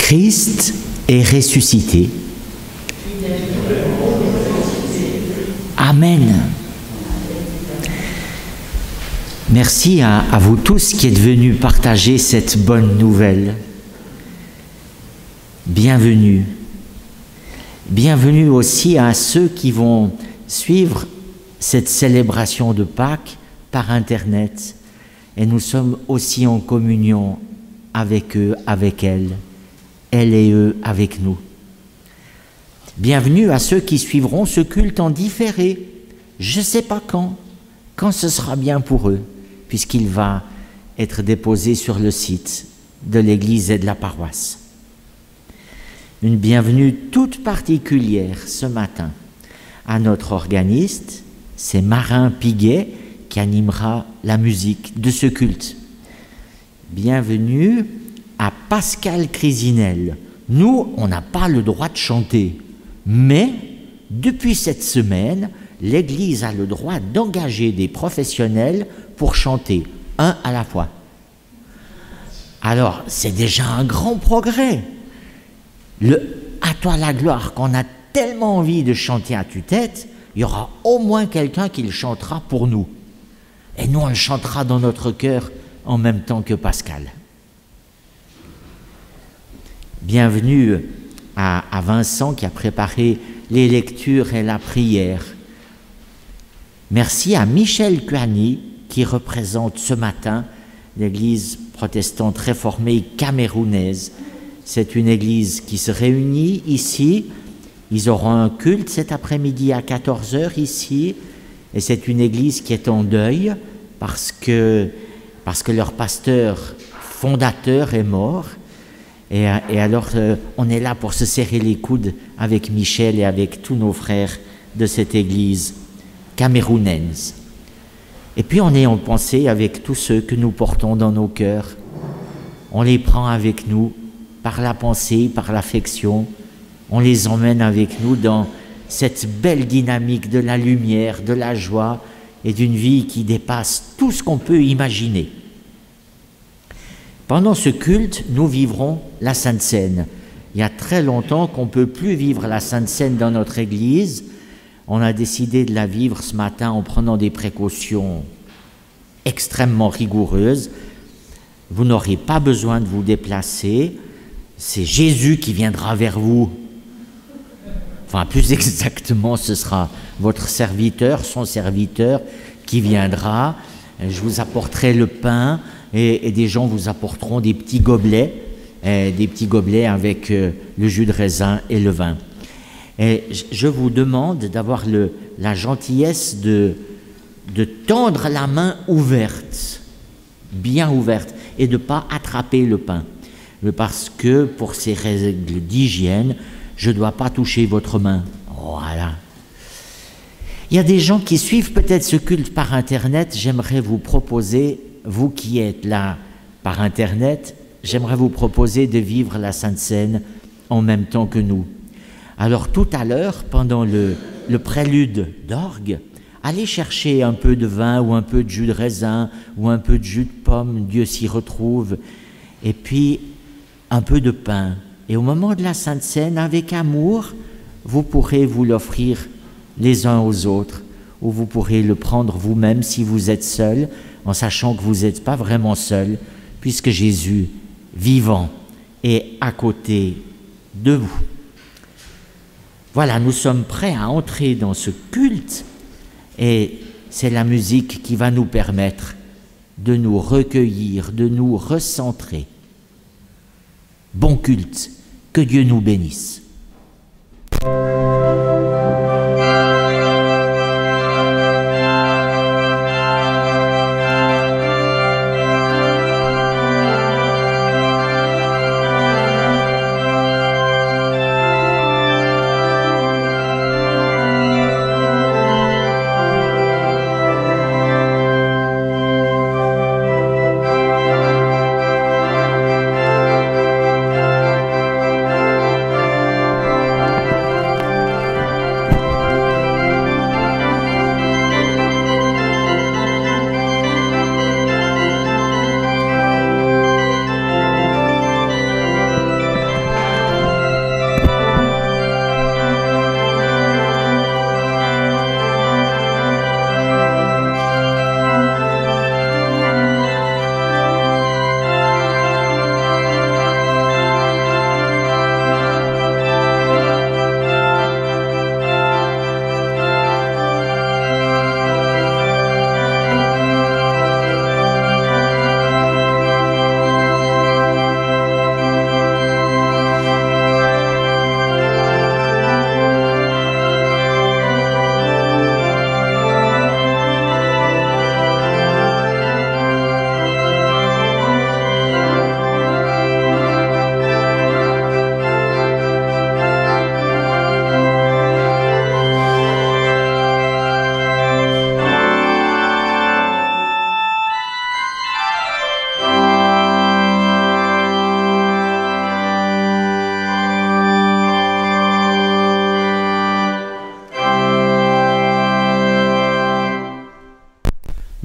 Christ est ressuscité. Amen. Merci à vous tous qui êtes venus partager cette bonne nouvelle. Bienvenue. Bienvenue aussi à ceux qui vont suivre cette célébration de Pâques par Internet. Et nous sommes aussi en communion avec eux, avec elles et eux avec nous. Bienvenue à ceux qui suivront ce culte en différé. Je ne sais pas quand ce sera bien pour eux, puisqu'il va être déposé sur le site de l'Église et de la paroisse. Une bienvenue toute particulière ce matin à notre organiste, c'est Marin Piguet qui animera la musique de ce culte. Bienvenue à Pascal Crisinel. Nous, on n'a pas le droit de chanter, mais depuis cette semaine, l'Église a le droit d'engager des professionnels pour chanter, un à la fois. Alors, c'est déjà un grand progrès. À toi la gloire, qu'on a tellement envie de chanter à tue-tête, il y aura au moins quelqu'un qui le chantera pour nous. Et nous, on le chantera dans notre cœur en même temps que Pascal. Bienvenue à Vincent qui a préparé les lectures et la prière. Merci à Michel Kuani qui représente ce matin l'Église protestante réformée camerounaise. C'est une église qui se réunit ici. Ils auront un culte cet après-midi à 14 h ici. Et c'est une église qui est en deuil parce que leur pasteur fondateur est mort. Et alors, on est là pour se serrer les coudes avec Michel et avec tous nos frères de cette église camerounaise. Et puis, on est en pensée avec tous ceux que nous portons dans nos cœurs. On les prend avec nous par la pensée, par l'affection. On les emmène avec nous dans cette belle dynamique de la lumière, de la joie et d'une vie qui dépasse tout ce qu'on peut imaginer. Pendant ce culte, nous vivrons la Sainte Seine. Il y a très longtemps qu'on ne peut plus vivre la Sainte Seine dans notre église. On a décidé de la vivre ce matin en prenant des précautions extrêmement rigoureuses. Vous n'aurez pas besoin de vous déplacer. C'est Jésus qui viendra vers vous. Enfin, plus exactement, ce sera votre serviteur, son serviteur, qui viendra. Je vous apporterai le pain et des gens vous apporteront des petits gobelets avec le jus de raisin et le vin. Et je vous demande d'avoir la gentillesse de tendre la main ouverte, bien ouverte, et de ne pas attraper le pain. Parce que pour ces règles d'hygiène, je ne dois pas toucher votre main. Voilà. Il y a des gens qui suivent peut-être ce culte par Internet. J'aimerais vous proposer, vous qui êtes là par Internet, j'aimerais vous proposer de vivre la Sainte Seine en même temps que nous. Alors tout à l'heure, pendant le prélude d'orgue, allez chercher un peu de vin ou un peu de jus de raisin ou un peu de jus de pomme, Dieu s'y retrouve, et puis un peu de pain. Et au moment de la Sainte Seine, avec amour, vous pourrez vous l'offrir les uns aux autres, ou vous pourrez le prendre vous-même si vous êtes seul, en sachant que vous n'êtes pas vraiment seul, puisque Jésus, vivant, est à côté de vous. Voilà, nous sommes prêts à entrer dans ce culte, et c'est la musique qui va nous permettre de nous recueillir, de nous recentrer. Bon culte, que Dieu nous bénisse.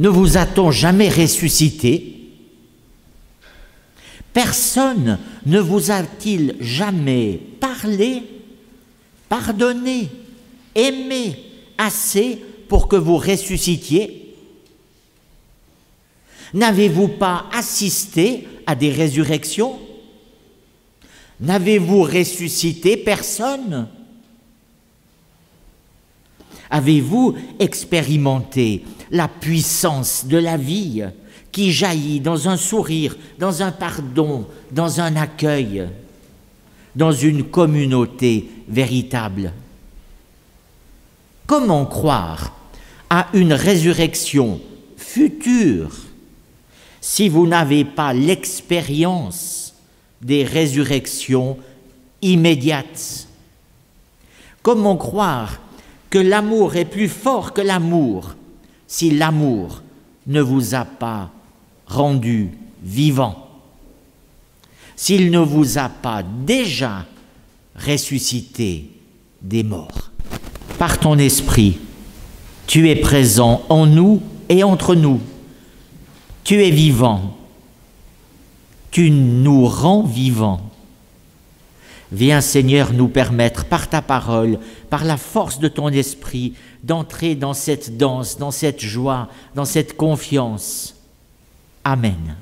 Ne vous a-t-on jamais ressuscité? Personne ne vous a-t-il jamais parlé, pardonné, aimé assez pour que vous ressuscitiez? N'avez-vous pas assisté à des résurrections? N'avez-vous ressuscité personne? Avez-vous expérimenté la puissance de la vie qui jaillit dans un sourire, dans un pardon, dans un accueil, dans une communauté véritable? Comment croire à une résurrection future si vous n'avez pas l'expérience des résurrections immédiates? Comment croire que l'amour est plus fort que l'amour si l'amour ne vous a pas rendu vivant, s'il ne vous a pas déjà ressuscité des morts? Par ton esprit, tu es présent en nous et entre nous. Tu es vivant. Tu nous rends vivants. Viens, Seigneur, nous permettre par ta parole, par la force de ton esprit, d'entrer dans cette danse, dans cette joie, dans cette confiance. Amen.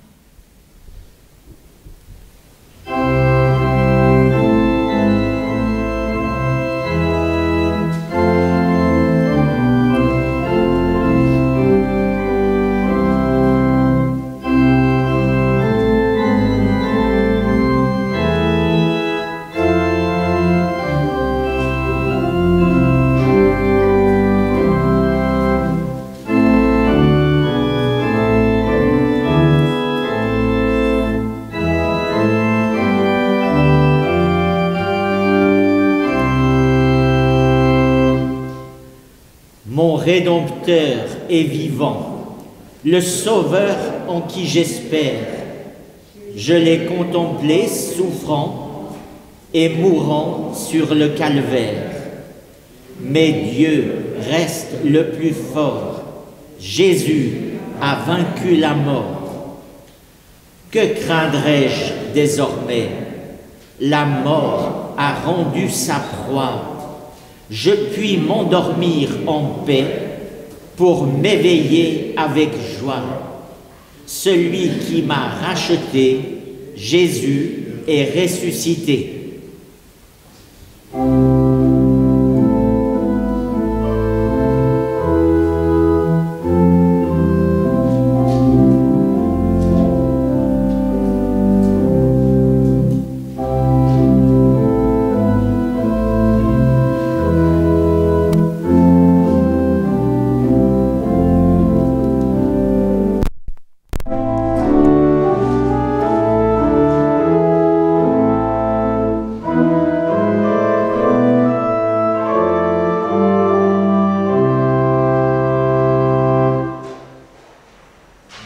Mon Rédempteur est vivant, le Sauveur en qui j'espère. Je l'ai contemplé souffrant et mourant sur le calvaire. Mais Dieu reste le plus fort. Jésus a vaincu la mort. Que craindrais-je désormais? La mort a rendu sa proie. Je puis m'endormir en paix pour m'éveiller avec joie. Celui qui m'a racheté, Jésus, est ressuscité.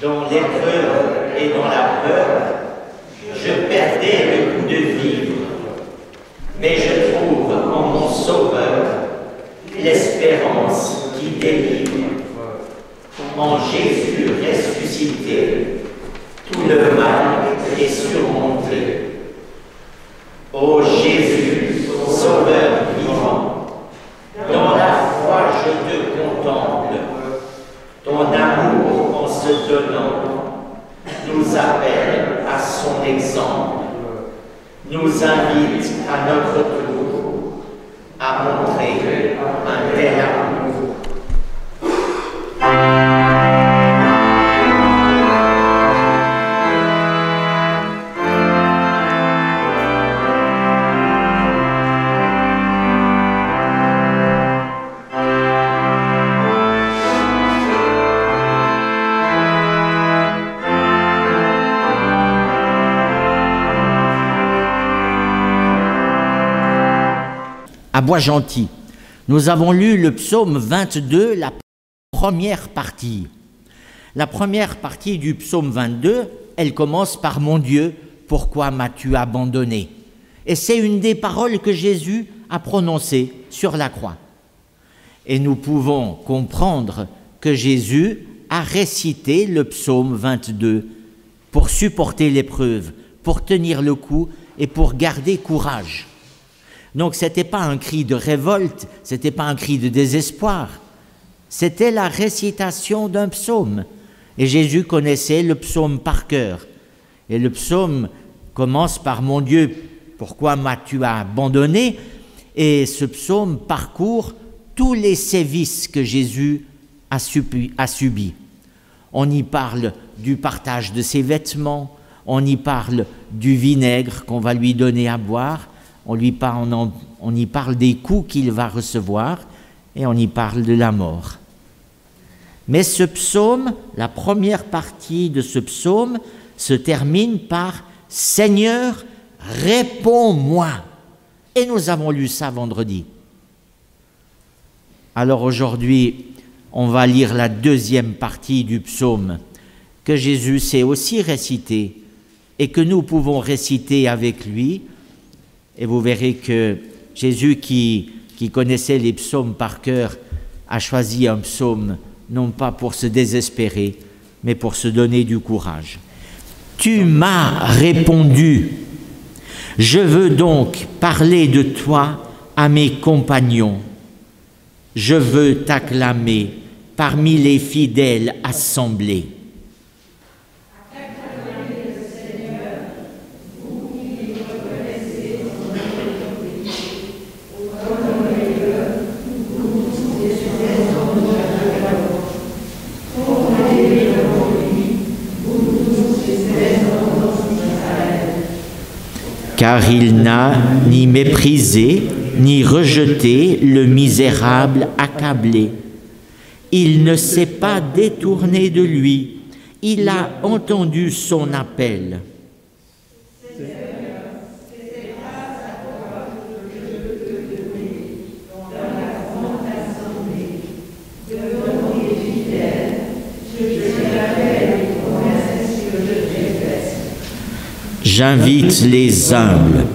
Dans l'épreuve et dans la peur, je perdais le goût de vivre, mais je trouve en mon Sauveur l'espérance qui délivre. En Jésus ressuscité, tout le mal est surmonté. Ô Jésus, Sauveur vivant, dans la foi je te contemple. Ton amour en se donnant nous appelle à son exemple, nous invite à notre tour à montrer un tel amour. À Bois-Gentil, nous avons lu le psaume 22, la première partie. La première partie du psaume 22, elle commence par « Mon Dieu, pourquoi m'as-tu abandonné ?» Et c'est une des paroles que Jésus a prononcées sur la croix. Et nous pouvons comprendre que Jésus à réciter le psaume 22 pour supporter l'épreuve, pour tenir le coup et pour garder courage. Donc ce n'était pas un cri de révolte, ce n'était pas un cri de désespoir, c'était la récitation d'un psaume. Et Jésus connaissait le psaume par cœur. Et le psaume commence par « Mon Dieu, pourquoi m'as-tu abandonné ?» Et ce psaume parcourt tous les sévices que Jésus a subis. On y parle du partage de ses vêtements, on y parle du vinaigre qu'on va lui donner à boire, on y parle des coups qu'il va recevoir et on y parle de la mort. Mais ce psaume, la première partie de ce psaume se termine par « Seigneur, réponds-moi ». Et nous avons lu ça vendredi. Alors aujourd'hui, on va lire la deuxième partie du psaume que Jésus sait aussi réciter et que nous pouvons réciter avec lui. Et vous verrez que Jésus, qui connaissait les psaumes par cœur, a choisi un psaume non pas pour se désespérer, mais pour se donner du courage. « Tu m'as répondu, je veux donc parler de toi à mes compagnons. Je veux t'acclamer parmi les fidèles assemblés. » Car il n'a ni méprisé, ni rejeté le misérable accablé. Il ne s'est pas détourné de lui, il a entendu son appel. J'invite les humbles,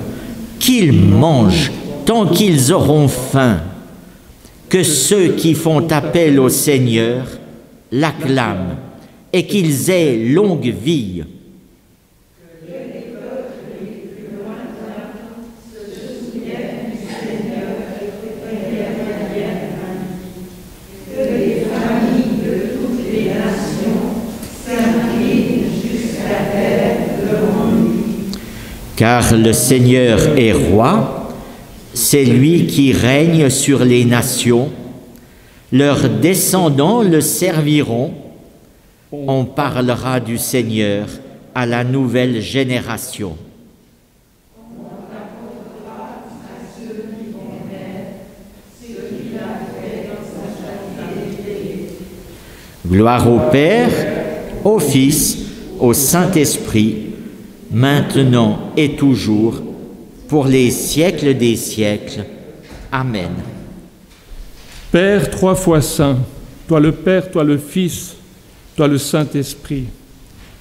qu'ils mangent tant qu'ils auront faim, que ceux qui font appel au Seigneur l'acclament et qu'ils aient longue vie. Car le Seigneur est roi, c'est lui qui règne sur les nations. Leurs descendants le serviront. On parlera du Seigneur à la nouvelle génération. Gloire au Père, au Fils, au Saint-Esprit, maintenant et toujours, pour les siècles des siècles. Amen. Père trois fois saint, toi le Père, toi le Fils, toi le Saint-Esprit.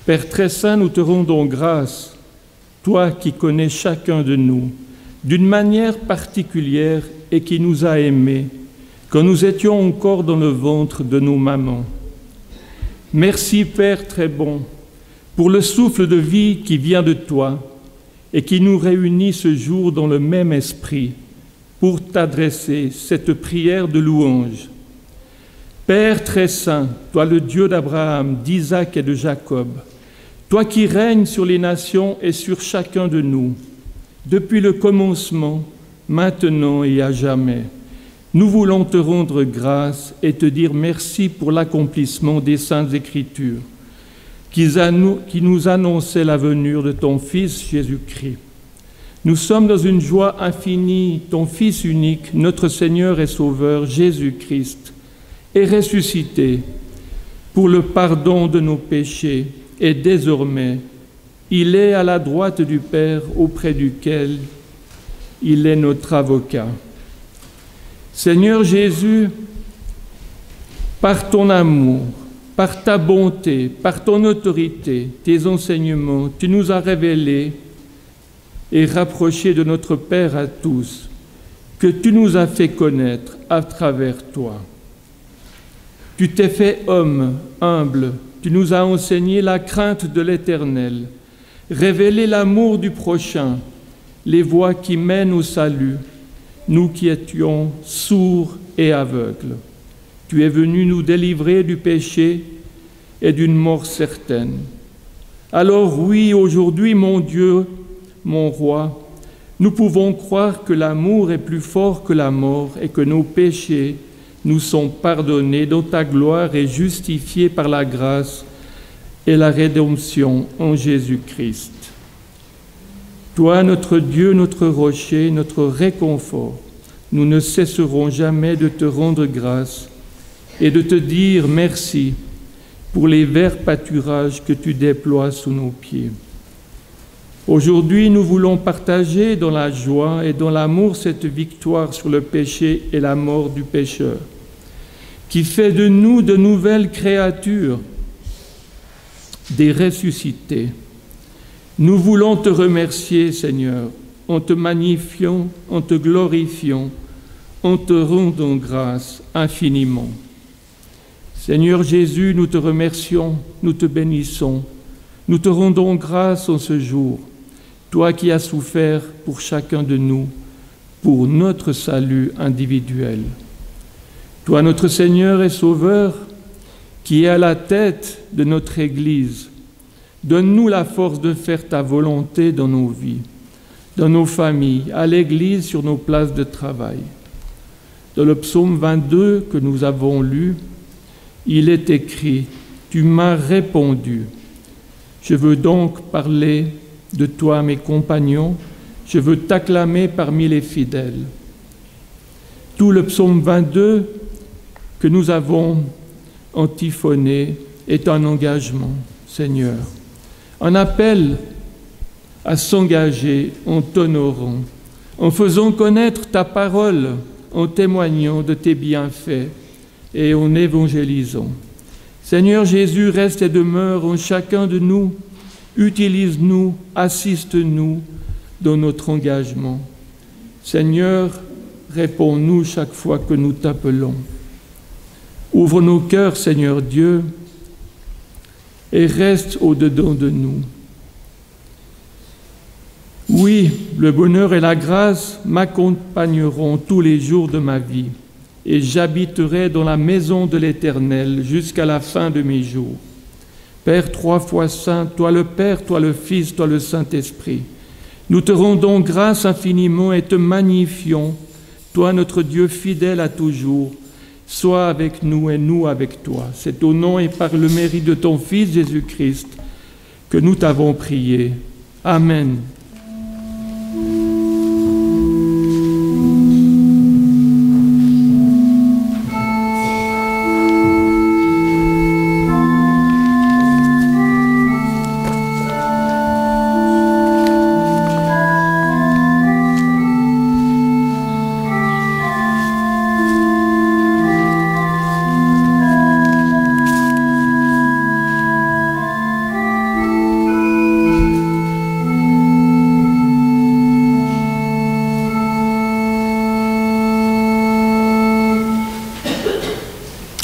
Père très saint, nous te rendons grâce, toi qui connais chacun de nous, d'une manière particulière et qui nous a aimés, quand nous étions encore dans le ventre de nos mamans. Merci Père très bon, pour le souffle de vie qui vient de toi et qui nous réunit ce jour dans le même esprit pour t'adresser cette prière de louange. Père très saint, toi le Dieu d'Abraham, d'Isaac et de Jacob, toi qui règnes sur les nations et sur chacun de nous, depuis le commencement, maintenant et à jamais, nous voulons te rendre grâce et te dire merci pour l'accomplissement des Saintes Écritures, qui nous annonçait la venue de ton Fils Jésus-Christ. Nous sommes dans une joie infinie, ton Fils unique, notre Seigneur et Sauveur, Jésus-Christ, est ressuscité pour le pardon de nos péchés, et désormais, il est à la droite du Père auprès duquel il est notre avocat. Seigneur Jésus, par ton amour, par ta bonté, par ton autorité, tes enseignements, tu nous as révélés et rapprochés de notre Père à tous, que tu nous as fait connaître à travers toi. Tu t'es fait homme, humble, tu nous as enseigné la crainte de l'Éternel, révélé l'amour du prochain, les voies qui mènent au salut, nous qui étions sourds et aveugles. Tu es venu nous délivrer du péché et d'une mort certaine. Alors oui, aujourd'hui, mon Dieu, mon roi, nous pouvons croire que l'amour est plus fort que la mort et que nos péchés nous sont pardonnés, dont ta gloire est justifiée par la grâce et la rédemption en Jésus-Christ. Toi, notre Dieu, notre rocher, notre réconfort, nous ne cesserons jamais de te rendre grâce et de te dire merci pour les verts pâturages que tu déploies sous nos pieds. Aujourd'hui, nous voulons partager dans la joie et dans l'amour cette victoire sur le péché et la mort du pécheur, qui fait de nous de nouvelles créatures, des ressuscités. Nous voulons te remercier, Seigneur, en te magnifiant, en te glorifiant, en te rendant grâce infiniment. Seigneur Jésus, nous te remercions, nous te bénissons, nous te rendons grâce en ce jour, toi qui as souffert pour chacun de nous, pour notre salut individuel. Toi, notre Seigneur et Sauveur, qui es à la tête de notre Église, donne-nous la force de faire ta volonté dans nos vies, dans nos familles, à l'Église, sur nos places de travail. Dans le psaume 22 que nous avons lu, il est écrit « Tu m'as répondu ». Je veux donc parler de toi, mes compagnons, je veux t'acclamer parmi les fidèles. Tout le psaume 22 que nous avons antiphoné est un engagement, Seigneur, un appel à s'engager en t'honorant, en faisant connaître ta parole, en témoignant de tes bienfaits et en évangélisant. Seigneur Jésus, reste et demeure en chacun de nous, utilise-nous, assiste-nous dans notre engagement. Seigneur, réponds-nous chaque fois que nous t'appelons. Ouvre nos cœurs, Seigneur Dieu, et reste au-dedans de nous. Oui, le bonheur et la grâce m'accompagneront tous les jours de ma vie, et j'habiterai dans la maison de l'Éternel jusqu'à la fin de mes jours. Père 3 fois saint, toi le Père, toi le Fils, toi le Saint-Esprit, nous te rendons grâce infiniment et te magnifions, toi notre Dieu fidèle à toujours. Sois avec nous et nous avec toi. C'est au nom et par le mérite de ton Fils Jésus-Christ que nous t'avons prié. Amen.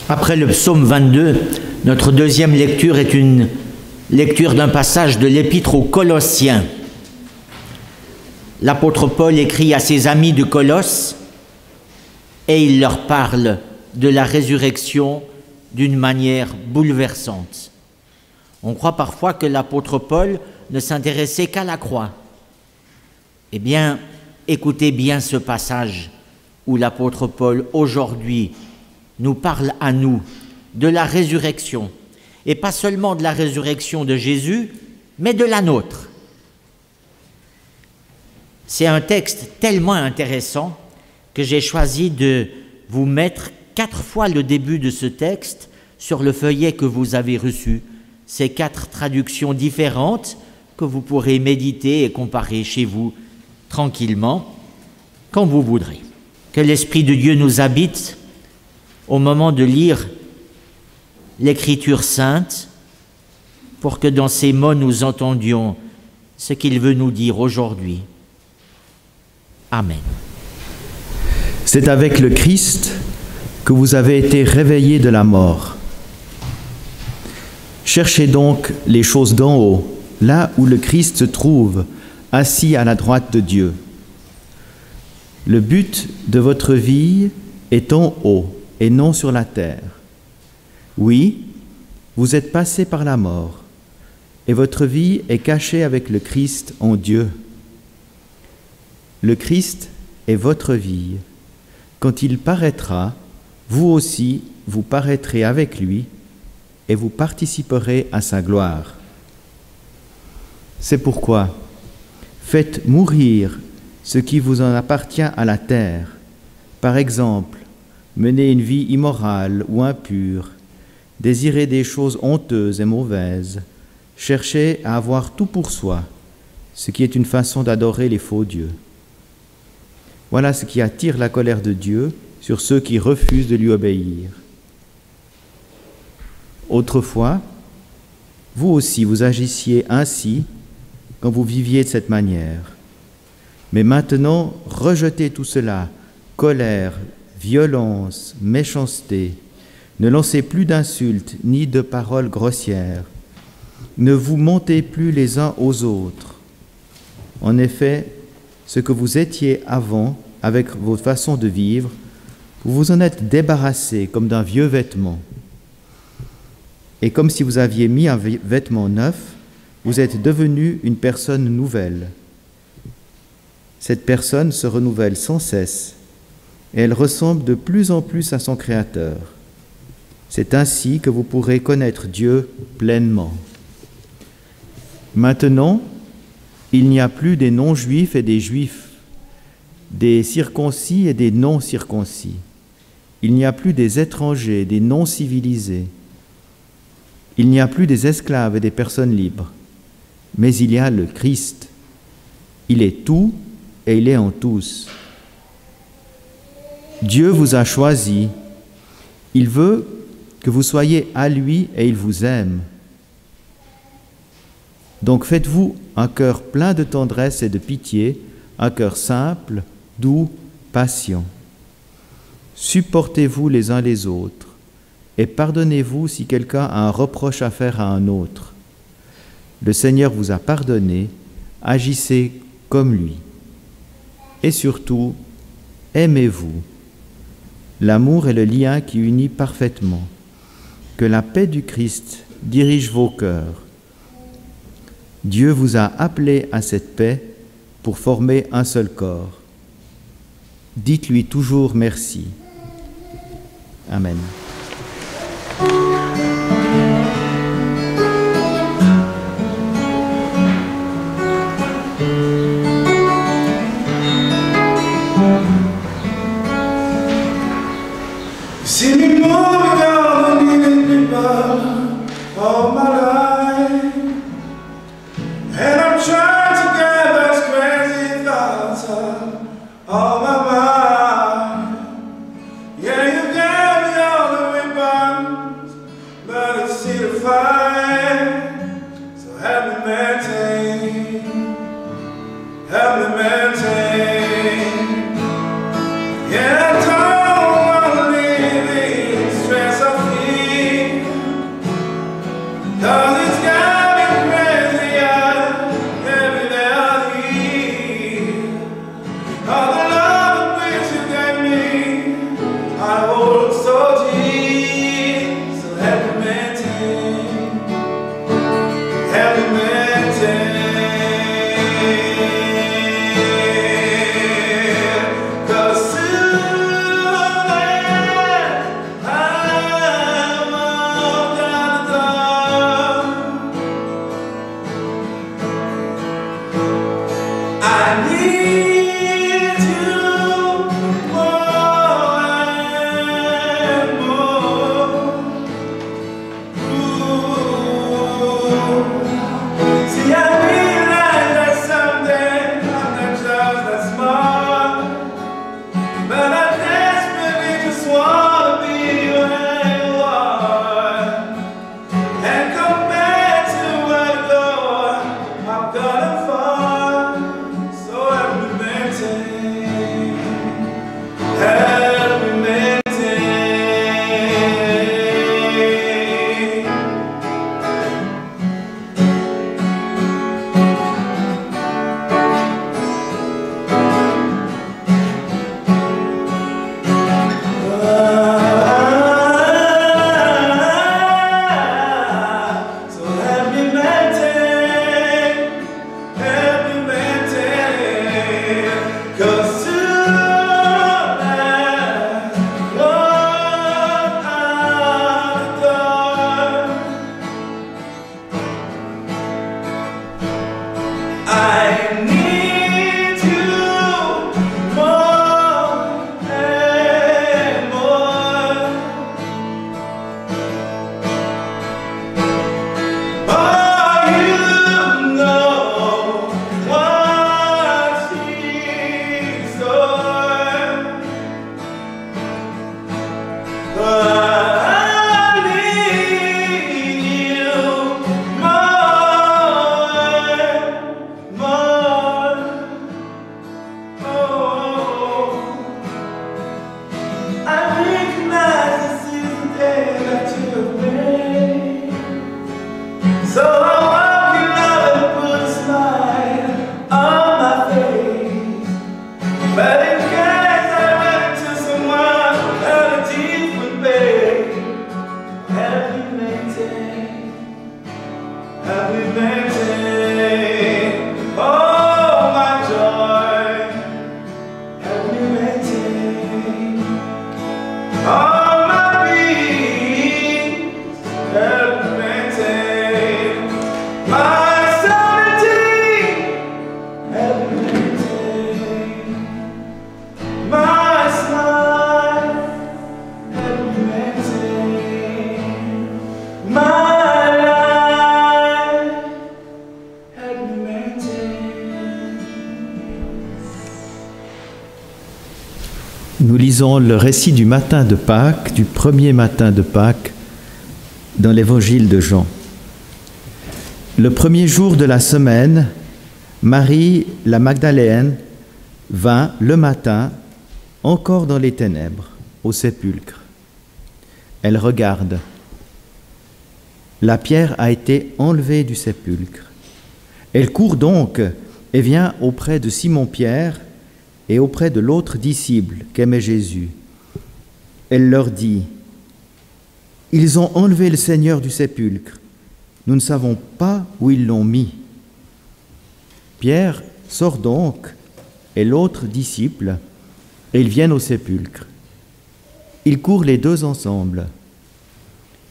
Après le psaume 22, notre deuxième lecture est une lecture d'un passage de l'Épître aux Colossiens. L'apôtre Paul écrit à ses amis de Colosse et il leur parle de la résurrection d'une manière bouleversante. On croit parfois que l'apôtre Paul ne s'intéressait qu'à la croix. Eh bien, écoutez bien ce passage où l'apôtre Paul, aujourd'hui, nous parle à nous de la résurrection, et pas seulement de la résurrection de Jésus, mais de la nôtre. C'est un texte tellement intéressant que j'ai choisi de vous mettre 4 fois le début de ce texte sur le feuillet que vous avez reçu. Ces 4 traductions différentes que vous pourrez méditer et comparer chez vous tranquillement, quand vous voudrez. Que l'Esprit de Dieu nous habite au moment de lire l'Écriture sainte, pour que dans ces mots nous entendions ce qu'il veut nous dire aujourd'hui. Amen. C'est avec le Christ que vous avez été réveillés de la mort. Cherchez donc les choses d'en haut, là où le Christ se trouve, assis à la droite de Dieu. Le but de votre vie est en haut et non sur la terre. Oui, vous êtes passés par la mort, et votre vie est cachée avec le Christ en Dieu. Le Christ est votre vie. Quand il paraîtra, vous aussi, vous paraîtrez avec lui et vous participerez à sa gloire. C'est pourquoi, faites mourir ce qui vous en appartient à la terre. Par exemple, menez une vie immorale ou impure, désirez des choses honteuses et mauvaises, cherchez à avoir tout pour soi, ce qui est une façon d'adorer les faux dieux. Voilà ce qui attire la colère de Dieu sur ceux qui refusent de lui obéir. Autrefois, vous aussi vous agissiez ainsi quand vous viviez de cette manière. Mais maintenant, rejetez tout cela, colère, violence, méchanceté. Ne lancez plus d'insultes ni de paroles grossières. Ne vous montez plus les uns aux autres. En effet, ce que vous étiez avant, avec vos façons de vivre, vous vous en êtes débarrassé comme d'un vieux vêtement. Et comme si vous aviez mis un vêtement neuf, vous êtes devenu une personne nouvelle. Cette personne se renouvelle sans cesse et elle ressemble de plus en plus à son Créateur. C'est ainsi que vous pourrez connaître Dieu pleinement. Maintenant, il n'y a plus des non-juifs et des juifs, des circoncis et des non-circoncis. Il n'y a plus des étrangers, des non-civilisés. Il n'y a plus des esclaves et des personnes libres. Mais il y a le Christ. Il est tout et il est en tous. Dieu vous a choisi. Il veut que vous soyez à lui et il vous aime. Donc faites-vous un cœur plein de tendresse et de pitié, un cœur simple, doux, patient. Supportez-vous les uns les autres et pardonnez-vous si quelqu'un a un reproche à faire à un autre. Le Seigneur vous a pardonné, agissez comme lui. Et surtout, aimez-vous. L'amour est le lien qui unit parfaitement. Que la paix du Christ dirige vos cœurs. Dieu vous a appelés à cette paix pour former un seul corps. Dites-lui toujours merci. Amen. See me moving on the needed people all my life, and I'm trying to get those crazy thoughts out of my mind. Yeah, you gave me all the ribbons, but it's still a fight. So help me maintain, help me maintain. Yeah, I don't wanna live in stress I feel, 'cause it's got me crazy every day I hear. All the love which you gave me, I hold so deep. So help me maintain, Nous lisons le récit du matin de Pâques, du premier matin de Pâques, dans l'évangile de Jean. Le premier jour de la semaine, Marie, la Magdaléenne, vint le matin, encore dans les ténèbres, au sépulcre. Elle regarde. La pierre a été enlevée du sépulcre. Elle court donc et vient auprès de Simon-Pierre et auprès de l'autre disciple qu'aimait Jésus. Elle leur dit : « Ils ont enlevé le Seigneur du sépulcre. Nous ne savons pas où ils l'ont mis. » Pierre sort donc et l'autre disciple, et ils viennent au sépulcre. Ils courent les deux ensemble.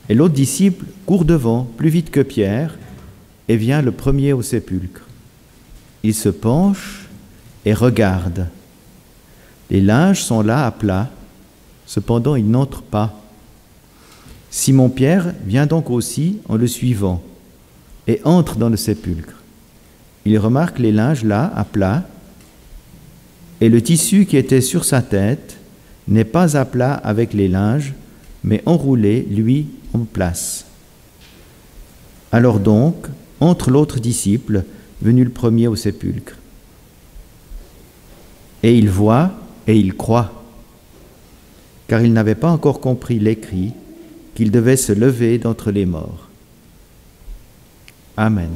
Et l'autre disciple court devant, plus vite que Pierre, et vient le premier au sépulcre. Il se penche et regarde. Les linges sont là à plat, cependant il n'entre pas. Simon-Pierre vient donc aussi en le suivant et entre dans le sépulcre. Il remarque les linges là à plat, et le tissu qui était sur sa tête n'est pas à plat avec les linges, mais enroulé, lui, en place. Alors donc, entre l'autre disciple, venu le premier au sépulcre. Et il voit et il croit, car il n'avait pas encore compris l'écrit qu'il devait se lever d'entre les morts. Amen.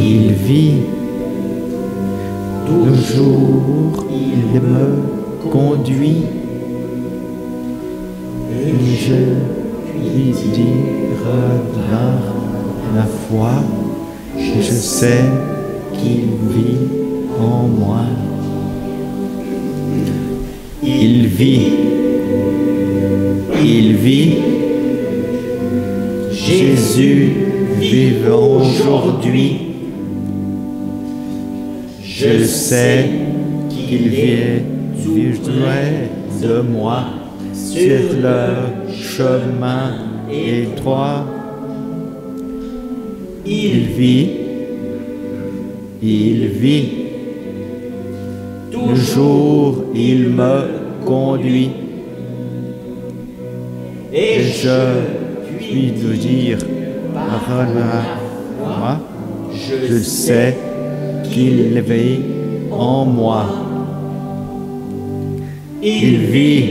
Il vit, toujours il me conduit, et je lui dirai la foi, je sais qu'il vit en moi. Il vit, Jésus vivant aujourd'hui. Je sais qu'il vivrait de moi sur le chemin étroit. Il vit, toujours il me conduit. Et je puis nous dire par la foi, je sais qu'il vit en moi. Il vit.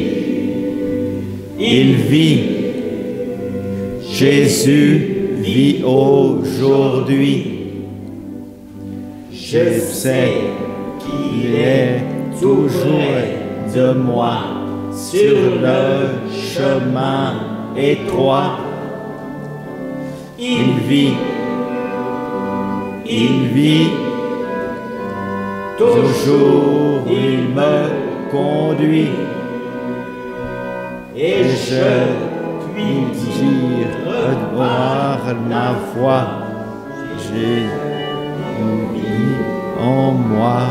Jésus vit aujourd'hui. Je sais qu'il est toujours de moi sur le chemin étroit. Il vit. Toujours il me conduit. Et je puis dire par ma foi, Jésus vit en moi.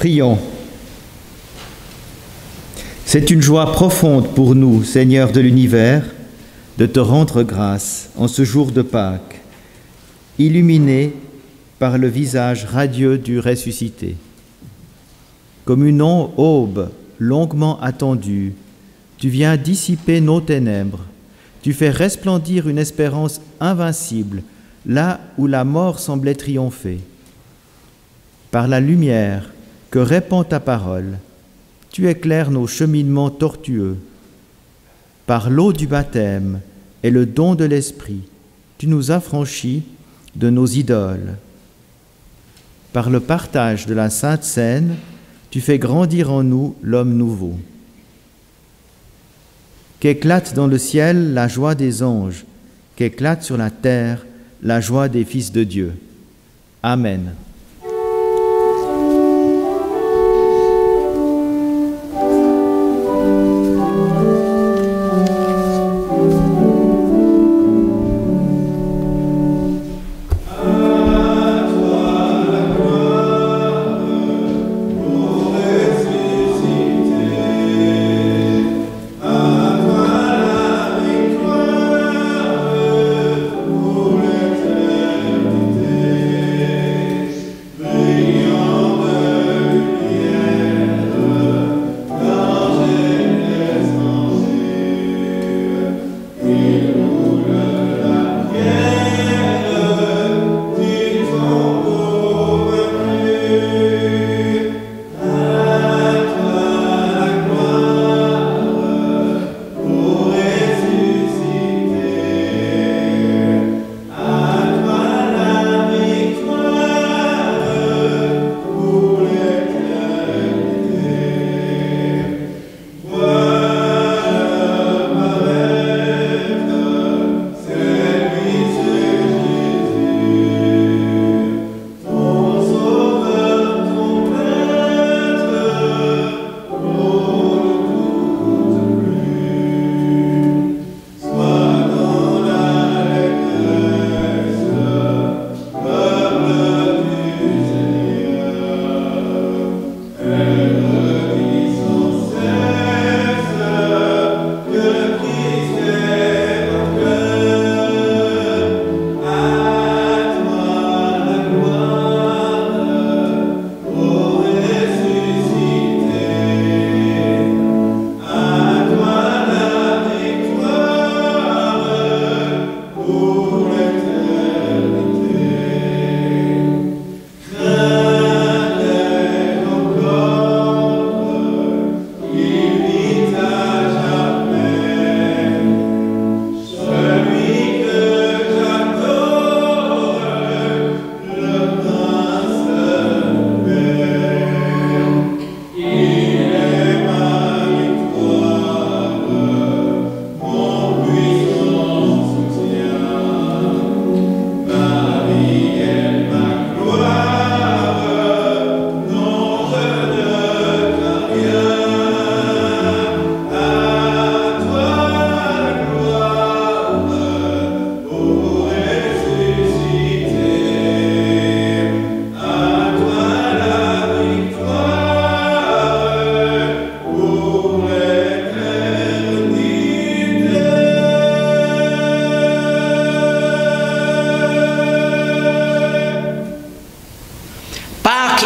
Prions. C'est une joie profonde pour nous, Seigneur de l'univers, de te rendre grâce en ce jour de Pâques, illuminé par le visage radieux du ressuscité. Comme une aube longuement attendue, tu viens dissiper nos ténèbres, tu fais resplendir une espérance invincible là où la mort semblait triompher. Par la lumière que répand ta parole, tu éclaires nos cheminements tortueux. Par l'eau du baptême et le don de l'Esprit, tu nous affranchis de nos idoles. Par le partage de la Sainte Seine, tu fais grandir en nous l'homme nouveau. Qu'éclate dans le ciel la joie des anges, qu'éclate sur la terre la joie des fils de Dieu. Amen.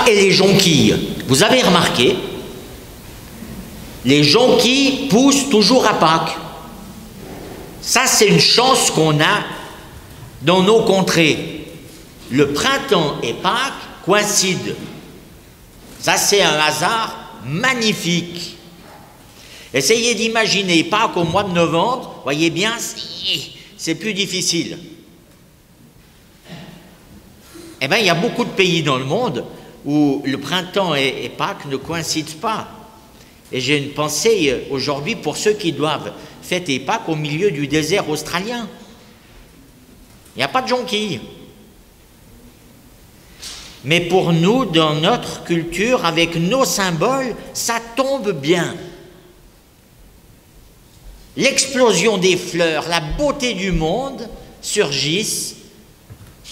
Pâques et les jonquilles. Vous avez remarqué, les jonquilles poussent toujours à Pâques. Ça, c'est une chance qu'on a dans nos contrées. Le printemps et Pâques coïncident. Ça, c'est un hasard magnifique. Essayez d'imaginer Pâques au mois de novembre, voyez bien, c'est plus difficile. Eh bien, il y a beaucoup de pays dans le monde où le printemps et Pâques ne coïncident pas. Et j'ai une pensée aujourd'hui pour ceux qui doivent fêter Pâques au milieu du désert australien. Il n'y a pas de jonquilles. Mais pour nous, dans notre culture, avec nos symboles, ça tombe bien. L'explosion des fleurs, la beauté du monde surgissent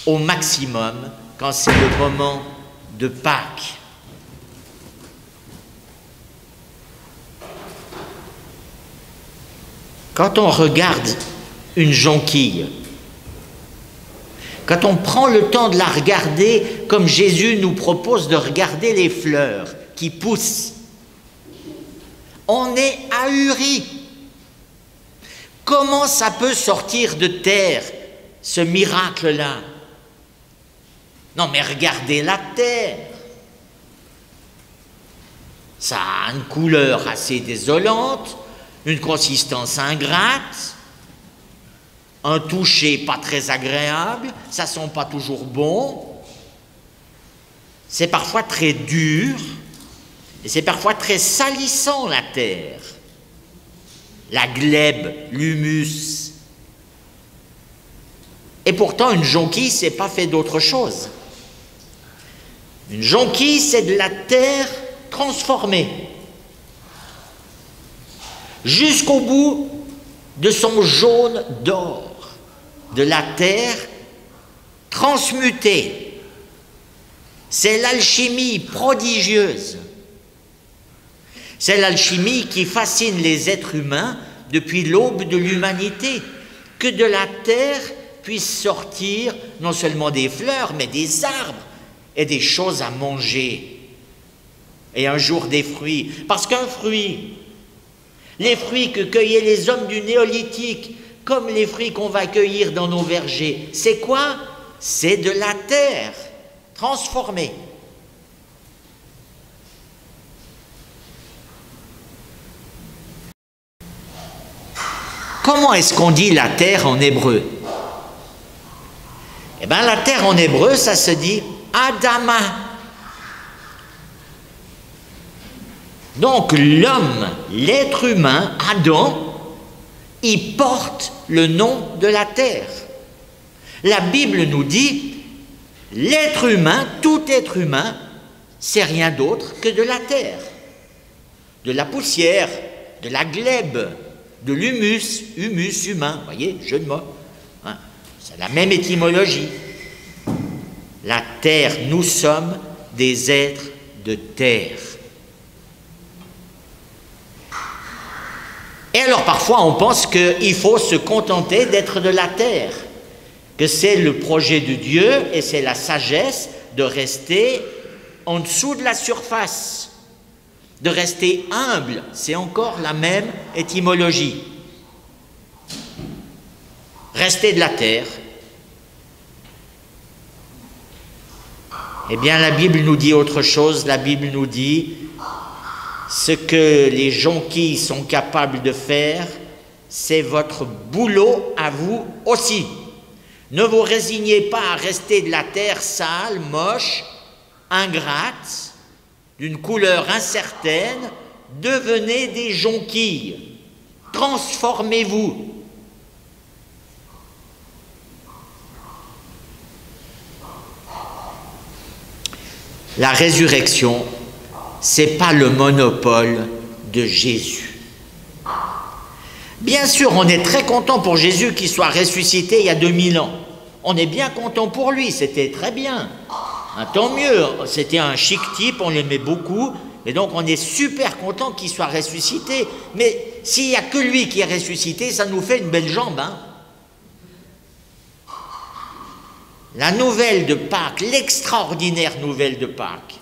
au maximum quand c'est le moment de Pâques. Quand on regarde une jonquille, quand on prend le temps de la regarder comme Jésus nous propose de regarder les fleurs qui poussent, on est ahuri. Comment ça peut sortir de terre, ce miracle-là? Non, mais regardez la terre. Ça a une couleur assez désolante, une consistance ingrate, un toucher pas très agréable, ça sent pas toujours bon, c'est parfois très dur, et c'est parfois très salissant la terre, la glèbe, l'humus. Et pourtant, une jonquille, c'est pas fait d'autre chose. Une jonquille, c'est de la terre transformée, jusqu'au bout de son jaune d'or, de la terre transmutée. C'est l'alchimie prodigieuse. C'est l'alchimie qui fascine les êtres humains depuis l'aube de l'humanité, que de la terre puissent sortir non seulement des fleurs, mais des arbres et des choses à manger. Et un jour des fruits, parce qu'un fruit, les fruits que cueillaient les hommes du néolithique, comme les fruits qu'on va cueillir dans nos vergers, c'est quoi? C'est de la terre transformée. Comment est-ce qu'on dit la terre en hébreu? Eh bien, la terre en hébreu, ça se dit Adama. Donc l'homme, l'être humain, Adam, il porte le nom de la terre. La Bible nous dit, l'être humain, tout être humain, c'est rien d'autre que de la terre, de la poussière, de la glèbe, de l'humus, humus humain, vous voyez, jeu de mots. Hein, c'est la même étymologie. La terre, nous sommes des êtres de terre. Et alors parfois on pense qu'il faut se contenter d'être de la terre, que c'est le projet de Dieu et c'est la sagesse de rester en dessous de la surface, de rester humble, c'est encore la même étymologie. Rester de la terre. Eh bien la Bible nous dit autre chose, la Bible nous dit ce que les jonquilles sont capables de faire, c'est votre boulot à vous aussi. Ne vous résignez pas à rester de la terre sale, moche, ingrate, d'une couleur incertaine, devenez des jonquilles, transformez-vous. La résurrection, c'est pas le monopole de Jésus. Bien sûr, on est très content pour Jésus qu'il soit ressuscité il y a 2000 ans. On est bien content pour lui, c'était très bien. Hein, tant mieux, c'était un chic type, on l'aimait beaucoup, et donc on est super content qu'il soit ressuscité. Mais s'il n'y a que lui qui est ressuscité, ça nous fait une belle jambe. Hein. La nouvelle de Pâques, l'extraordinaire nouvelle de Pâques,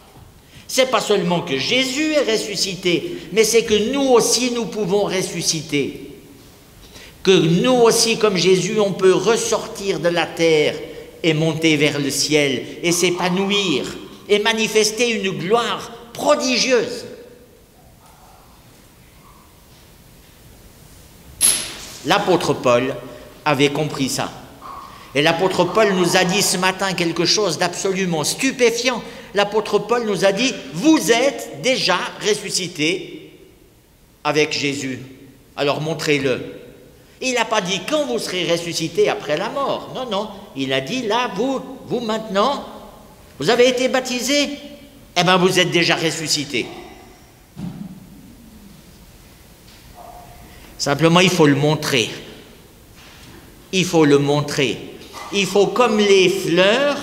C'est pas seulement que Jésus est ressuscité, mais c'est que nous aussi, nous pouvons ressusciter. Que nous aussi, comme Jésus, on peut ressortir de la terre et monter vers le ciel et s'épanouir et manifester une gloire prodigieuse. L'apôtre Paul avait compris ça. Et l'apôtre Paul nous a dit ce matin quelque chose d'absolument stupéfiant. L'apôtre Paul nous a dit, vous êtes déjà ressuscités avec Jésus. Alors montrez-le. Il n'a pas dit quand vous serez ressuscités après la mort. Non, non. Il a dit là, vous maintenant, vous avez été baptisés. Eh bien, vous êtes déjà ressuscités. Simplement, il faut le montrer. Il faut le montrer. Il faut, comme les fleurs,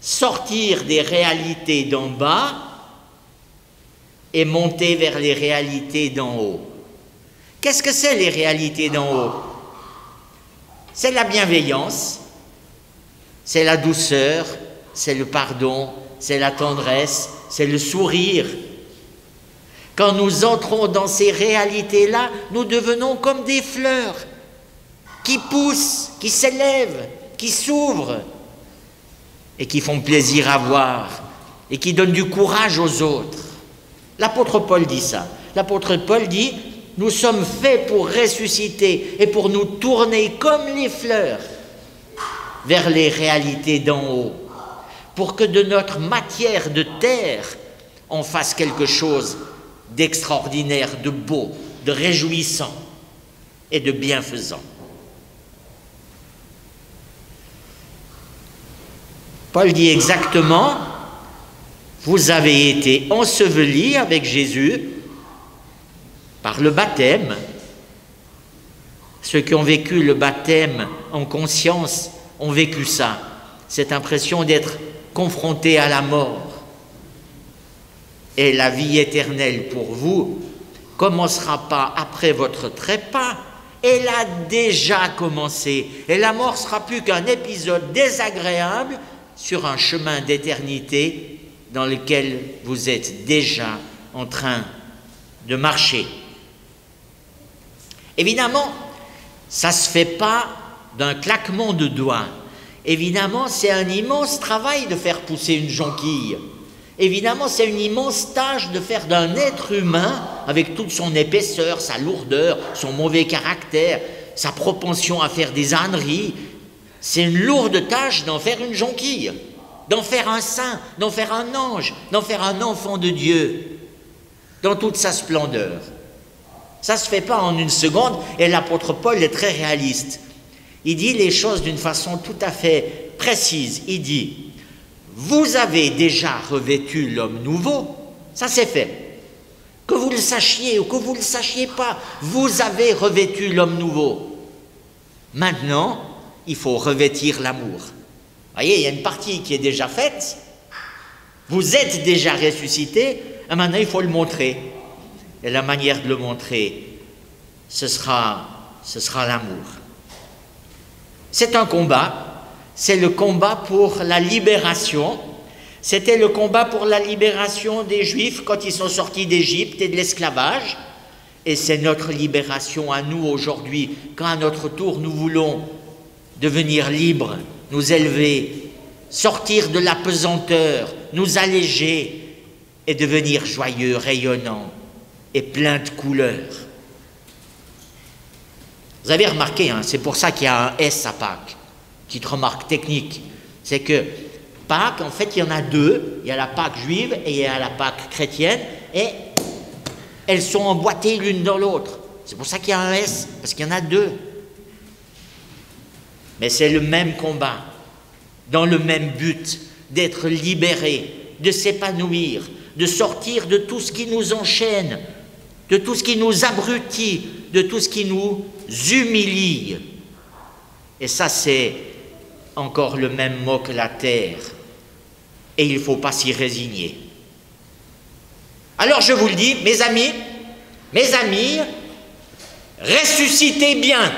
sortir des réalités d'en bas et monter vers les réalités d'en haut. Qu'est-ce que c'est les réalités d'en haut? C'est la bienveillance, c'est la douceur, c'est le pardon, c'est la tendresse, c'est le sourire. Quand nous entrons dans ces réalités-là, nous devenons comme des fleurs qui poussent, qui s'élèvent, qui s'ouvrent et qui font plaisir à voir et qui donnent du courage aux autres. L'apôtre Paul dit ça. L'apôtre Paul dit, nous sommes faits pour ressusciter et pour nous tourner comme les fleurs vers les réalités d'en haut, pour que de notre matière de terre, on fasse quelque chose d'extraordinaire, de beau, de réjouissant et de bienfaisant. Paul dit exactement, vous avez été ensevelis avec Jésus par le baptême. Ceux qui ont vécu le baptême en conscience ont vécu ça, cette impression d'être confrontés à la mort. Et la vie éternelle pour vous commencera pas après votre trépas, elle a déjà commencé. Et la mort sera plus qu'un épisode désagréable sur un chemin d'éternité dans lequel vous êtes déjà en train de marcher. Évidemment, ça ne se fait pas d'un claquement de doigts. Évidemment, c'est un immense travail de faire pousser une jonquille. Évidemment, c'est une immense tâche de faire d'un être humain, avec toute son épaisseur, sa lourdeur, son mauvais caractère, sa propension à faire des âneries. C'est une lourde tâche d'en faire une jonquille, d'en faire un saint, d'en faire un ange, d'en faire un enfant de Dieu, dans toute sa splendeur. Ça ne se fait pas en une seconde, et l'apôtre Paul est très réaliste. Il dit les choses d'une façon tout à fait précise. Il dit, vous avez déjà revêtu l'homme nouveau, ça c'est fait. Que vous le sachiez ou que vous ne le sachiez pas, vous avez revêtu l'homme nouveau. Maintenant, il faut revêtir l'amour. Vous voyez, il y a une partie qui est déjà faite. Vous êtes déjà ressuscité, et maintenant il faut le montrer. Et la manière de le montrer, ce sera l'amour. C'est un combat, c'est le combat pour la libération. C'était le combat pour la libération des Juifs quand ils sont sortis d'Égypte et de l'esclavage. Et c'est notre libération à nous aujourd'hui, quand à notre tour nous voulons devenir libres, nous élever, sortir de la pesanteur, nous alléger et devenir joyeux, rayonnants et pleins de couleurs. Vous avez remarqué, hein, c'est pour ça qu'il y a un S à Pâques. Petite remarque technique, c'est que Pâques, en fait, il y en a deux. Il y a la Pâques juive et il y a la Pâques chrétienne, et elles sont emboîtées l'une dans l'autre. C'est pour ça qu'il y a un S, parce qu'il y en a deux. Mais c'est le même combat, dans le même but, d'être libéré, de s'épanouir, de sortir de tout ce qui nous enchaîne, de tout ce qui nous abrutit, de tout ce qui nous humilie. Et ça, c'est encore le même mot que la terre. Et il ne faut pas s'y résigner. Alors je vous le dis, mes amis, ressuscitez bien.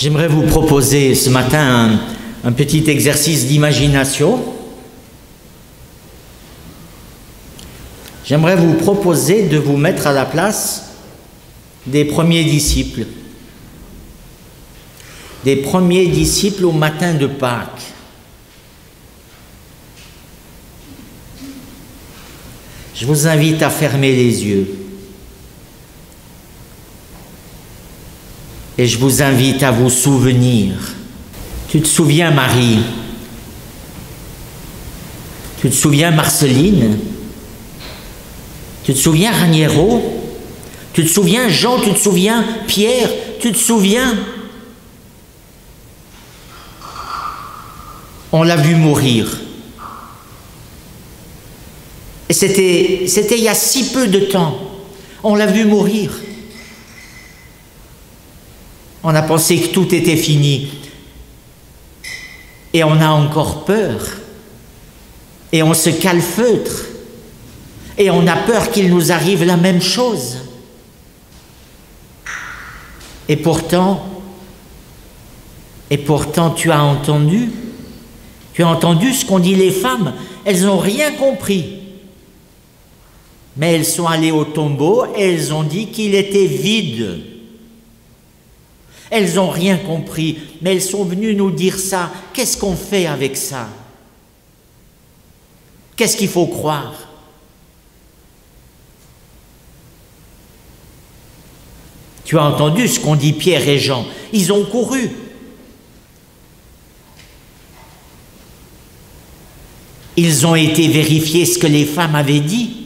J'aimerais vous proposer ce matin un petit exercice d'imagination. J'aimerais vous proposer de vous mettre à la place des premiers disciples. Des premiers disciples au matin de Pâques. Je vous invite à fermer les yeux. Et je vous invite à vous souvenir. Tu te souviens, Marie? Tu te souviens, Marceline? Tu te souviens, Raniero? Tu te souviens, Jean? Tu te souviens, Pierre? Tu te souviens? On l'a vu mourir. Et c'était il y a si peu de temps. On l'a vu mourir. On a pensé que tout était fini. Et on a encore peur. Et on se calfeutre. Et on a peur qu'il nous arrive la même chose. Et pourtant, tu as entendu ce qu'ont dit les femmes. Elles n'ont rien compris. Mais elles sont allées au tombeau et elles ont dit qu'il était vide. Elles n'ont rien compris, mais elles sont venues nous dire ça. Qu'est-ce qu'on fait avec ça? Qu'est-ce qu'il faut croire? Tu as entendu ce qu'ont dit Pierre et Jean? Ils ont couru. Ils ont été vérifier ce que les femmes avaient dit.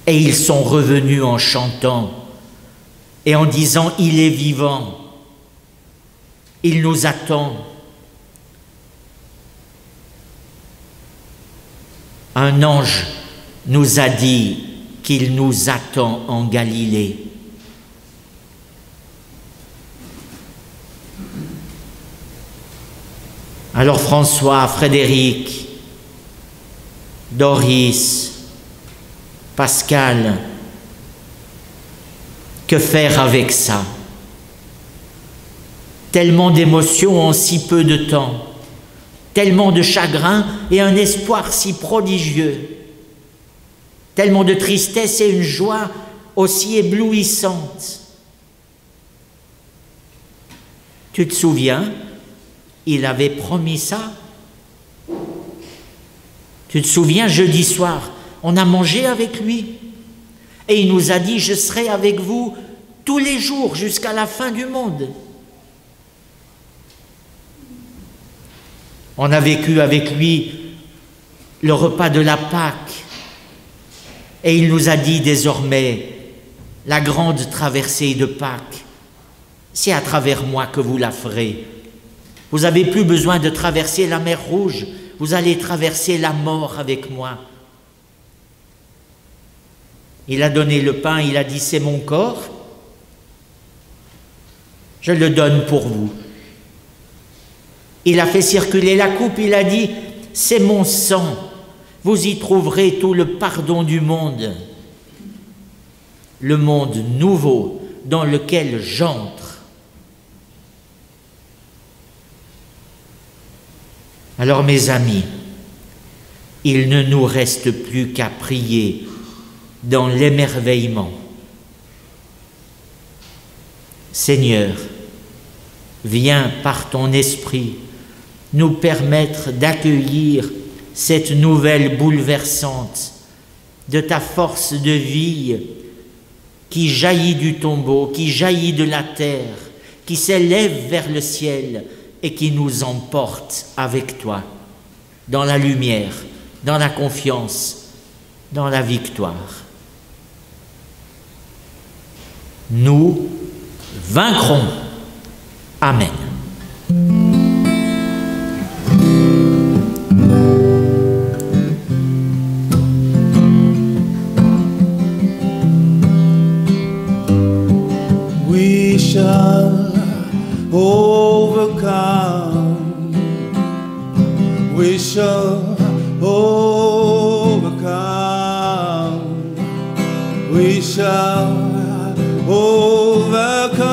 Et ils sont revenus en chantant et en disant « Il est vivant, il nous attend ». Un ange nous a dit qu'il nous attend en Galilée. Alors François, Frédéric, Doris, Pascal, que faire avec ça? Tellement d'émotions en si peu de temps, tellement de chagrin et un espoir si prodigieux, tellement de tristesse et une joie aussi éblouissante. Tu te souviens, il avait promis ça. Tu te souviens, jeudi soir, on a mangé avec lui et il nous a dit « Je serai avec vous tous les jours jusqu'à la fin du monde ». On a vécu avec lui le repas de la Pâque et il nous a dit désormais « La grande traversée de Pâques, c'est à travers moi que vous la ferez. Vous n'avez plus besoin de traverser la mer Rouge, vous allez traverser la mort avec moi. » Il a donné le pain, il a dit « C'est mon corps, je le donne pour vous. » Il a fait circuler la coupe, il a dit « C'est mon sang, vous y trouverez tout le pardon du monde. » Le monde nouveau dans lequel j'entre. Alors mes amis, il ne nous reste plus qu'à prier dans l'émerveillement. Seigneur, viens par ton esprit nous permettre d'accueillir cette nouvelle bouleversante de ta force de vie qui jaillit du tombeau, qui jaillit de la terre, qui s'élève vers le ciel et qui nous emporte avec toi dans la lumière, dans la confiance, dans la victoire. Nous vaincrons. Amen. We shall overcome. We shall overcome. We shall overcome.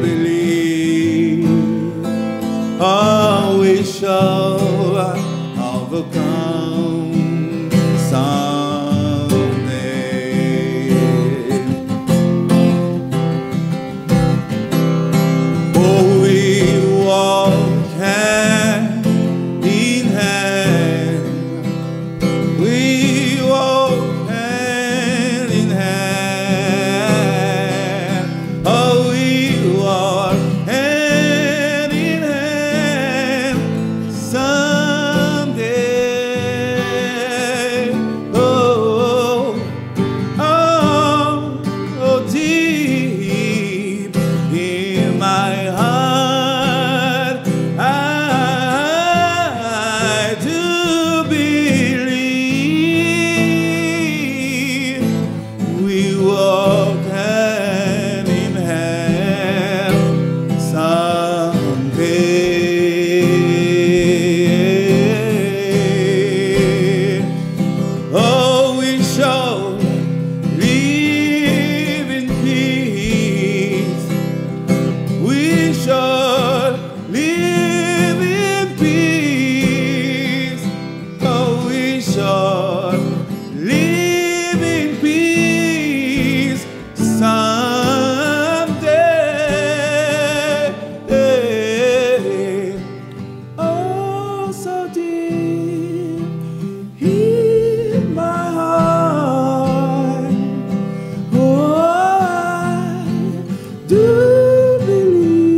believe. Oh, we shall overcome someday. Oh, we walk hand in hand. We walk hand in hand. Oh, we walk hand in hand someday. Oh, oh, oh, deep in my heart, I do believe we walk hand in hand someday. Oh, we shall live in peace. We shall live in peace. Oh, we shall live in peace someday. Oh, so deep in my heart, oh, I do believe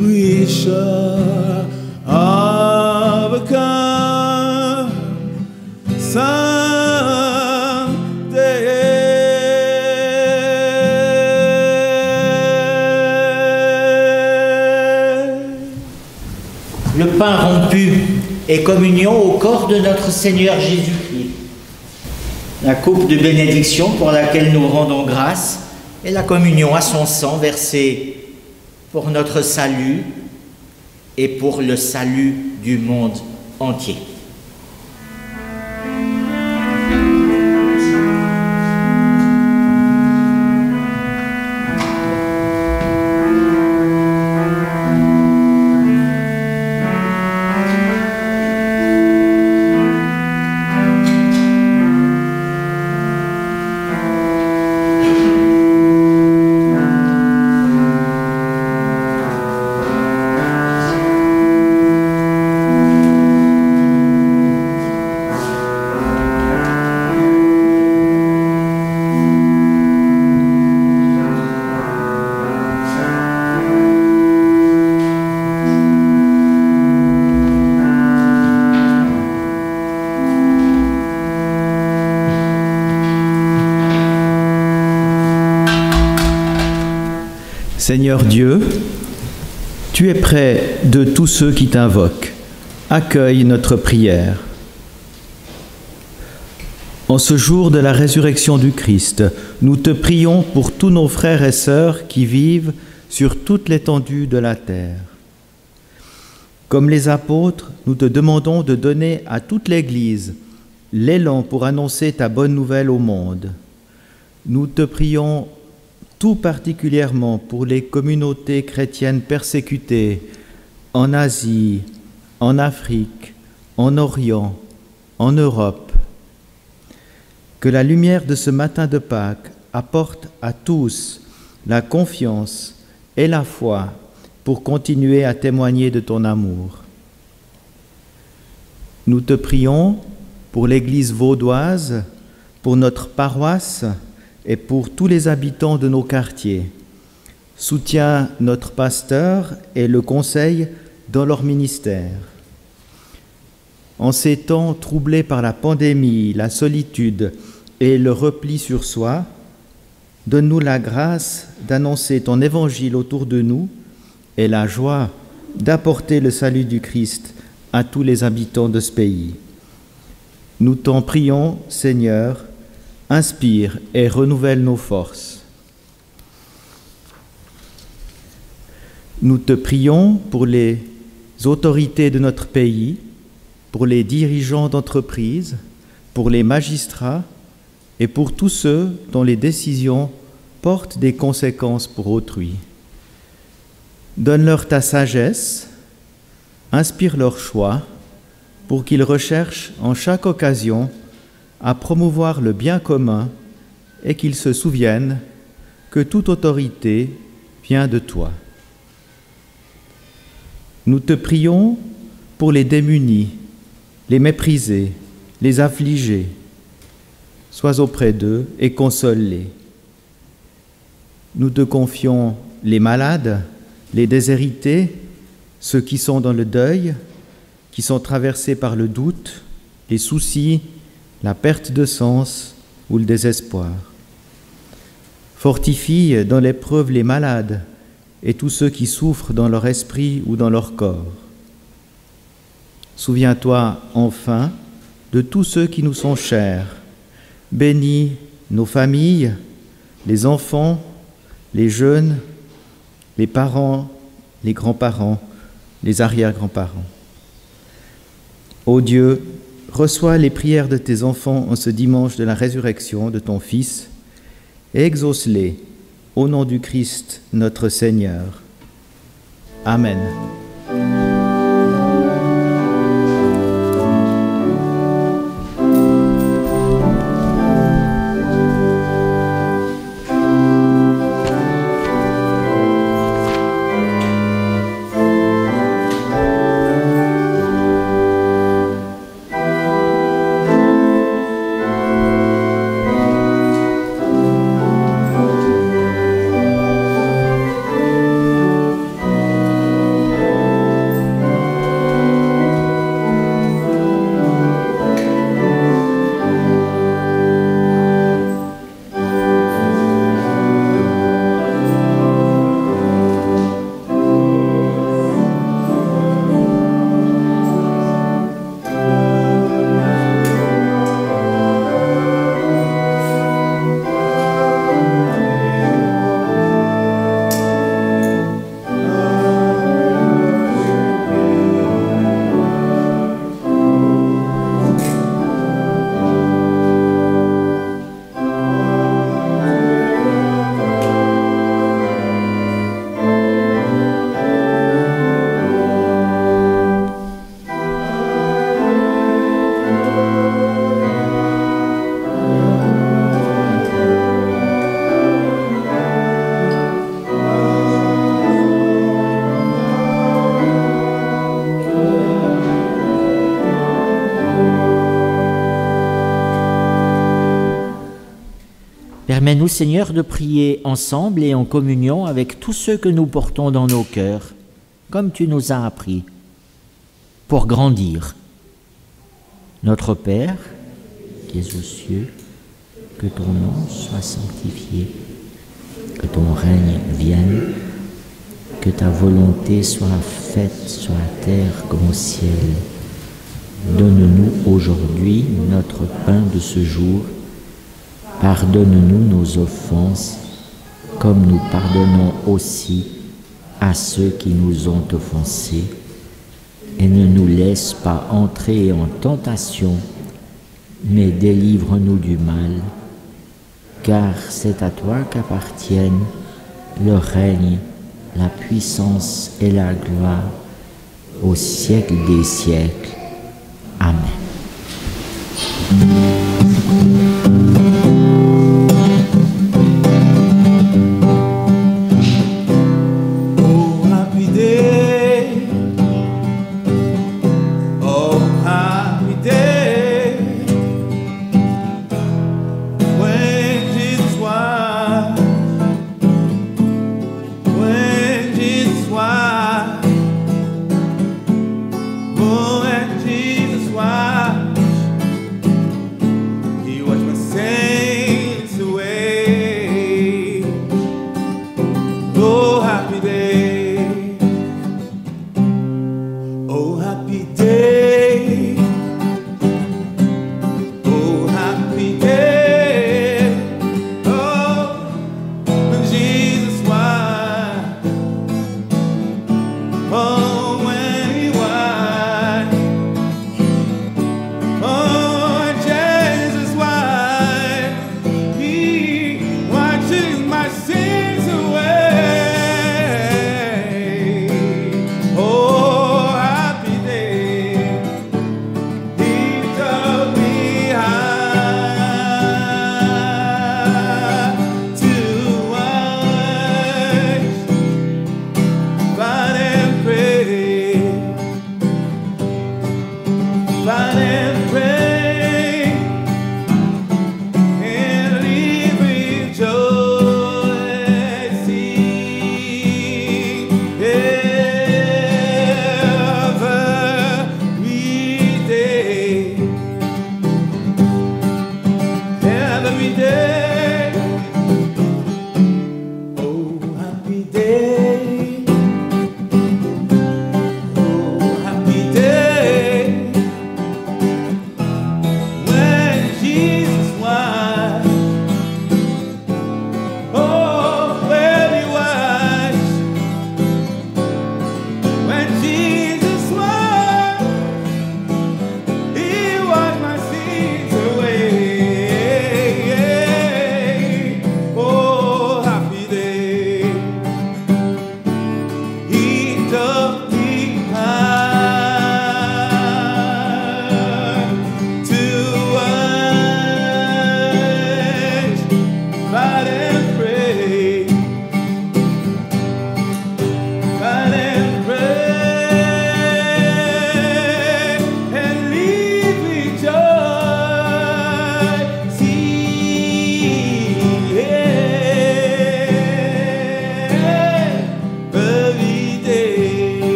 we shall overcome someday. Le pain rompu est communion au corps de notre Seigneur Jésus-Christ. La coupe de bénédiction pour laquelle nous rendons grâce est la communion à son sang versé pour notre salut et pour le salut du monde entier. Seigneur Dieu, tu es près de tous ceux qui t'invoquent. Accueille notre prière. En ce jour de la résurrection du Christ, nous te prions pour tous nos frères et sœurs qui vivent sur toute l'étendue de la terre. Comme les apôtres, nous te demandons de donner à toute l'Église l'élan pour annoncer ta bonne nouvelle au monde. Nous te prions tout particulièrement pour les communautés chrétiennes persécutées en Asie, en Afrique, en Orient, en Europe. Que la lumière de ce matin de Pâques apporte à tous la confiance et la foi pour continuer à témoigner de ton amour. Nous te prions pour l'Église vaudoise, pour notre paroisse et pour tous les habitants de nos quartiers. Soutiens notre pasteur et le conseil dans leur ministère. En ces temps troublés par la pandémie, la solitude et le repli sur soi, donne-nous la grâce d'annoncer ton évangile autour de nous et la joie d'apporter le salut du Christ à tous les habitants de ce pays. Nous t'en prions, Seigneur, inspire et renouvelle nos forces. Nous te prions pour les autorités de notre pays, pour les dirigeants d'entreprises, pour les magistrats et pour tous ceux dont les décisions portent des conséquences pour autrui. Donne-leur ta sagesse, inspire leur choix pour qu'ils recherchent en chaque occasion à promouvoir le bien commun et qu'ils se souviennent que toute autorité vient de toi. Nous te prions pour les démunis, les méprisés, les affligés. Sois auprès d'eux et console-les. Nous te confions les malades, les déshérités, ceux qui sont dans le deuil, qui sont traversés par le doute, les soucis, la perte de sens ou le désespoir. Fortifie dans l'épreuve les malades et tous ceux qui souffrent dans leur esprit ou dans leur corps. Souviens-toi enfin de tous ceux qui nous sont chers. Bénis nos familles, les enfants, les jeunes, les parents, les grands-parents, les arrière-grands-parents. Ô Dieu, reçois les prières de tes enfants en ce dimanche de la résurrection de ton Fils et exauce-les au nom du Christ notre Seigneur. Amen. Permets-nous, Seigneur, de prier ensemble et en communion avec tous ceux que nous portons dans nos cœurs, comme tu nous as appris, pour grandir. Notre Père, qui es aux cieux, que ton nom soit sanctifié, que ton règne vienne, que ta volonté soit faite sur la terre comme au ciel. Donne-nous aujourd'hui notre pain de ce jour. Pardonne-nous nos offenses, comme nous pardonnons aussi à ceux qui nous ont offensés. Et ne nous laisse pas entrer en tentation, mais délivre-nous du mal, car c'est à toi qu'appartiennent le règne, la puissance et la gloire au siècle des siècles. Amen. When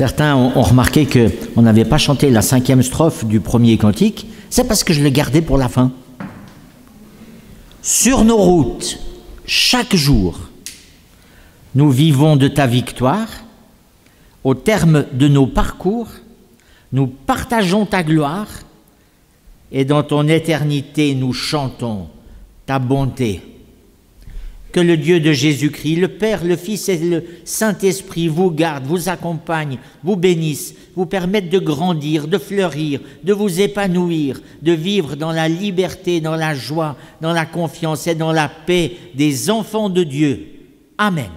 Certains ont remarqué qu'on n'avait pas chanté la 5e strophe du premier cantique, c'est parce que je l'ai gardé pour la fin. Sur nos routes, chaque jour, nous vivons de ta victoire. Au terme de nos parcours, nous partageons ta gloire et dans ton éternité, nous chantons ta bonté. Que le Dieu de Jésus-Christ, le Père, le Fils et le Saint-Esprit vous gardent, vous accompagnent, vous bénissent, vous permettent de grandir, de fleurir, de vous épanouir, de vivre dans la liberté, dans la joie, dans la confiance et dans la paix des enfants de Dieu. Amen.